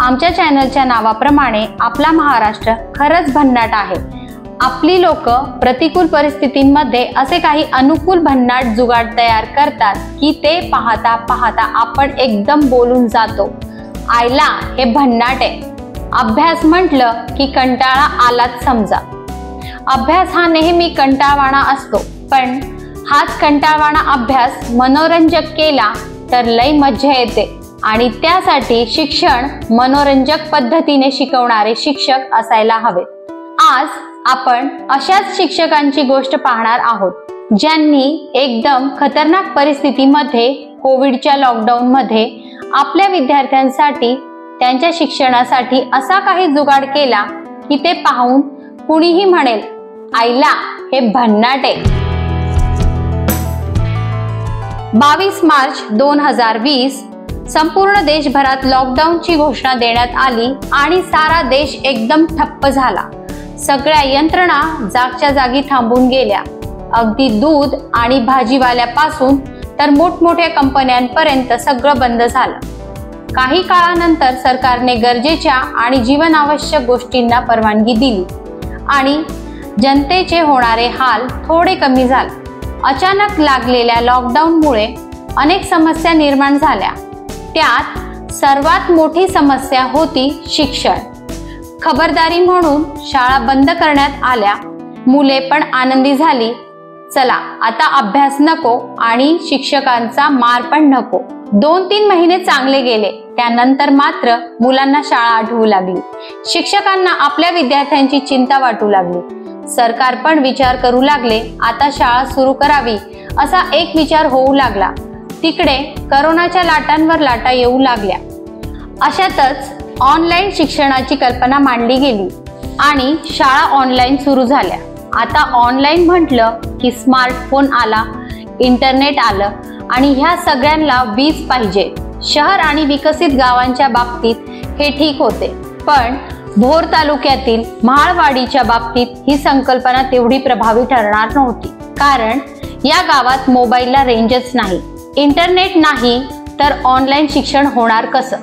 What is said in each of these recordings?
आमच्या चॅनलच्या नावाप्रमाणे आपला महाराष्ट्र खरंच भन्नाट आहे। आपली लोक प्रतिकूल परिस्थितींमध्ये असे काही अनुकूल भन्नाट जुगाड तयार करतात की ते पाहता पाहता आपण एकदम बोलून जातो, आयला हे भन्नाट आहे। अभ्यास म्हटलं की कंटाळा आलाच समजा। अभ्यास हा नेहमी कंटाळवाणा असतो, पण हाच कंटाळवाणा अभ्यास मनोरंजक केला तर लई मज्जा येते आणि त्यासाठी शिक्षण मनोरंजक पद्धतीने शिकवणारे शिक्षक असायला हवे। आज आपण अशाच शिक्षकांची गोष्ट पाहणार आहोत, ज्यांनी एकदम खतरनाक परिस्थितीमध्ये कोविडच्या लॉकडाऊन मध्ये आपल्या विद्यार्थ्यांसाठी त्यांच्या शिक्षणासाठी असा काही जुगाड केला की ते पाहून कुणीही म्हणेल, आईला हे भन्नाट आहे। 22 मार्च 2020 संपूर्ण देशभरात लॉकडाऊनची घोषणा देण्यात आली आणि सारा देश एकदम ठप्प झाला। सगळ्या यंत्रणा जागच्या जागी थांबून गेल्या। अगदी दूध आणि भाजीवाल्यापासून तर मोठमोठ्या कंपन्यांपर्यंत सगळं बंद झालं। काही काळानंतर सरकारने गरजेच्या आणि जीवनावश्यक गोष्टींना परवानगी दिली आणि जनतेचे होणारे हाल थोडे कमी झाले। अचानक लागलेल्या लॉकडाऊनमुळे अनेक समस्या निर्माण झाल्या। त्यात सर्वात मोठी समस्या होती शिक्षण। खबरदारी म्हणून शाळा बंद करण्यात आल्या। मुले पण आनंदी झाली, चला आता अभ्यास नको आणि शिक्षकांचा मार पण नको। 2-3 महिने चांगले गेले, त्यानंतर मात्र मुलांना शाळा आठवू लागली। शिक्षकांना आपल्या विद्यार्थ्यांची चिंता वाटू लागली। सरकार पण विचार करू लागले, आता शाळा सुरू करावी असा एक विचार होऊ लागला। तिकडे करोनाच्या लाटांवर लाटा येऊ लागल्या। अशातच ऑनलाईन शिक्षणाची कल्पना मांडली गेली आणि शाळा ऑनलाईन सुरू झाल्या। आता ऑनलाईन म्हटलं की स्मार्टफोन आला, इंटरनेट आलं आणि ह्या सगळ्यांना वीज पाहिजे। शहर आणि विकसित गावांच्या बाबतीत हे ठीक होते, पण भोर तालुक्यातील महाळवाडीच्या बाबतीत ही संकल्पना तेवढी प्रभावी ठरणार नव्हती, कारण या गावात मोबाईलला रेंजच नाही, इंटरनेट नाही, तर ऑनलाईन शिक्षण होणार कसं?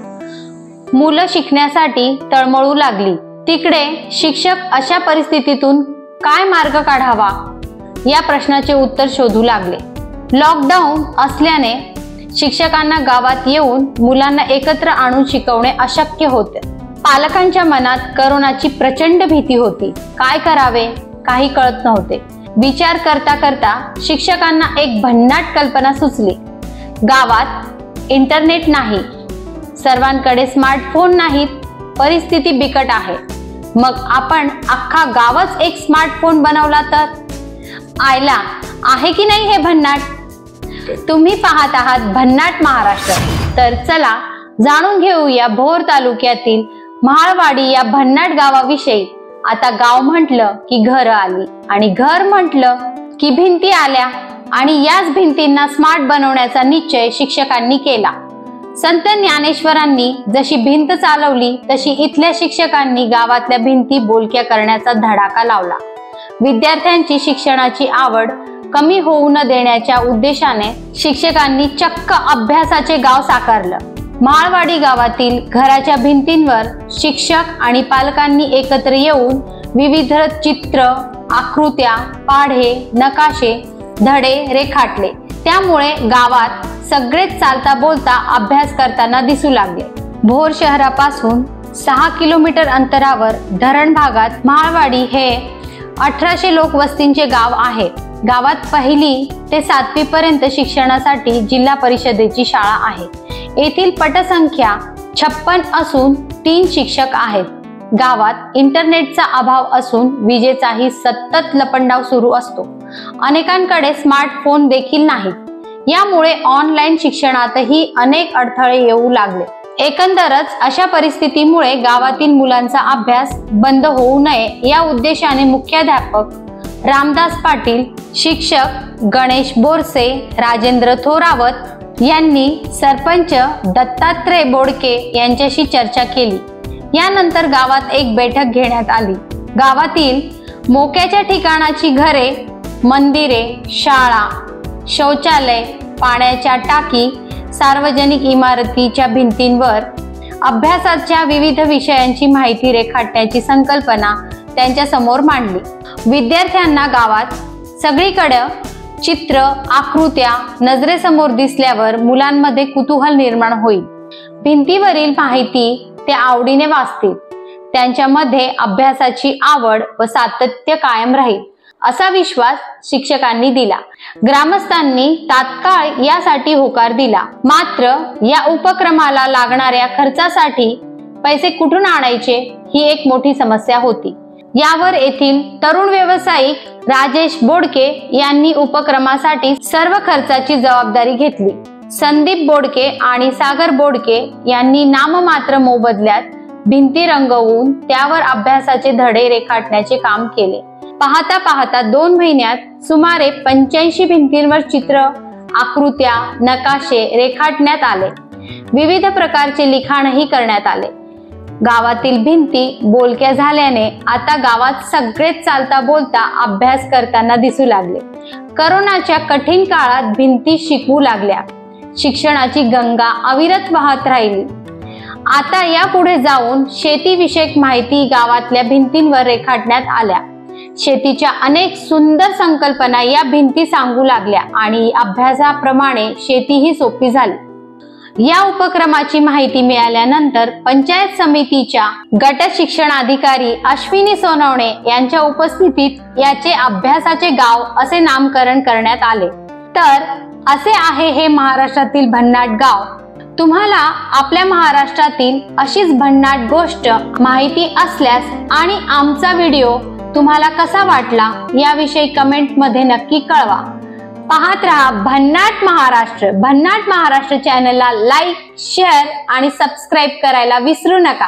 मुलं शिकण्यासाठी तळमळू लागली। तिकडे शिक्षक अशा परिस्थितीतून काय मार्ग काढावा या प्रश्नाचे उत्तर शोधू लागले। लॉकडाऊन असल्याने शिक्षकांना गावात येऊन मुलांना एकत्र आणून शिकवणे अशक्य होते। पालकांच्या मनात करोनाची प्रचंड भीती होती। काय करावे काही कळत नव्हते। विचार करता करता शिक्षकांना एक भन्नाट कल्पना सुचली। गावात इंटरनेट नाही, सर्वांकडे स्मार्टफोन नाहीत, परिस्थिती बिकट आहे। मग आपण अख्खा गावच एक स्मार्टफोन बनवला तर? आयला आहे की नाही हे भन्नाट? तुम्ही पाहत आहात भन्नाट महाराष्ट्र। तर चला जाणून घेऊया भोर तालुक्यातील महाळवाडी या भन्नाट गावाविषयी। आता गाव म्हटलं की घरं आली आणि घर म्हटलं की भिंती आल्या आणि याच भिंतींना स्मार्ट बनवण्याचा निश्चय शिक्षकांनी केला। संत ज्ञानेश्वरांनी जशी भिंत चालवली तशी इथल्या शिक्षकांनी गावातल्या भिंती बोलक्या करण्याचा धडाका लावला। विद्यार्थ्यांची शिक्षणाची आवड कमी होऊ न देण्याच्या उद्देशाने शिक्षकांनी चक्क अभ्यासाचे गाव साकारलं। महाळवाडी गावातील घराच्या भिंतींवर शिक्षक आणि पालकांनी एकत्र येऊन विविध चित्र, आकृत्या, पाढे, नकाशे, धडे रेखाटले। त्यामुळे गावात सगळेच चालता बोलता अभ्यास करताना दिसू लागले। भोर शहरापासून 6 किलोमीटर अंतरावर धरण भागात महाळवाडी हे 1800 लोकवस्तींचे गाव आहे। गावात 1ली ते 7वी पर्यंत शिक्षणासाठी जिल्हा परिषदेची शाळा आहे। येथील पटसंख्या 56 असून 3 शिक्षक आहेत। गावात इंटरनेटचा अभाव असून विजेचाही सतत लपंडाव सुरू असतो। अनेकांकडे स्मार्टफोन देखील नाहीत। यामुळे ऑनलाईन शिक्षणातही अनेक अडथळे येऊ लागले। एकंदरच अशा परिस्थितीमुळे गावातील मुलांचा अभ्यास बंद होऊ नये या उद्देशाने मुख्याध्यापक रामदास पाटील, शिक्षक गणेश बोरसे, राजेंद्र थोरावत यांनी सरपंच दत्तात्रय बोडके यांच्याशी चर्चा केली। यानंतर गावात एक बैठक घेण्यात आली। गावातील मोक्याच्या ठिकाणाची घरे, मंदिरे, शाळा, शौचालय, पाण्याच्या टाकी, सार्वजनिक इमारतीच्या भिंतींवर अभ्यासाच्या विविध विषयांची माहिती रेखाटण्याची संकल्पना त्यांच्या समोर मांडली। विद्यार्थ्यांना गावात सगळीकडे चित्र, आकृत्या नजरेसमोर दिसल्यावर मुलांमध्ये कुतूहल निर्माण होईल। भिंतीवरील माहिती ते आवडीने वाचतील। त्यांच्यामध्ये अभ्यासाची आवड व सातत्य कायम राहील असा विश्वास शिक्षकांनी दिला। ग्रामस्थांनी तात्काळ यासाठी होकार दिला। मात्र या उपक्रमाला लागणाऱ्या खर्चासाठी पैसे कुठून आणायचे ही एक मोठी समस्या होती। यावर येथील तरुण व्यावसायिक राजेश बोडके यांनी उपक्रमासाठी सर्व खर्चाची जबाबदारी घेतली। संदीप बोडके आणि सागर बोडके यांनी नाममात्र मोबदल्यात भिंती रंगवून त्यावर अभ्यासाचे धडे रेखाटण्याचे काम केले। पाहता पाहता 2 महिन्यात सुमारे 85 भिंतींवर चित्र, आकृत्या, नकाशे रेखाटण्यात आले। विविध प्रकारचे लिखाणही करण्यात आले। गावातील भिंती बोलक्या झाल्याने आता गावात सगळेच चालता बोलता अभ्यास करताना दिसू लागले। करोनाच्या कठीण काळात भिंती शिकवू लागल्या। शिक्षणाची गंगा अविरत वाहत राहिली। आता यापुढे जाऊन शेतीविषयक माहिती गावातल्या भिंतींवर रेखाटण्यात आल्या। शेतीच्या अनेक सुंदर संकल्पना या भिंती सांगू लागल्या आणि अभ्यासाप्रमाणे शेतीही सोपी झाली। या उपक्रमाची माहिती मिळाल्यानंतर पंचायत समितीच्या गट शिक्षणाधिकारी अश्विनी सोनवणे यांच्या उपस्थितीत याचे अभ्यासाचे गाव असे नामकरण करण्यात आले। तर असे आहे हे महाराष्ट्रातील भन्नाट गाव। तुम्हाला आपल्या महाराष्ट्रातील अशीच भन्नाट गोष्ट माहिती असल्यास आणि आमचा व्हिडिओ तुम्हाला कसा वाटला याविषयी कमेंट मध्ये नक्की कळवा। पाहत रहा भन्नाट महाराष्ट्र। भन्नाट महाराष्ट्र चॅनलला लाईक, शेअर आणि सबस्क्राईब करायला विसरू नका।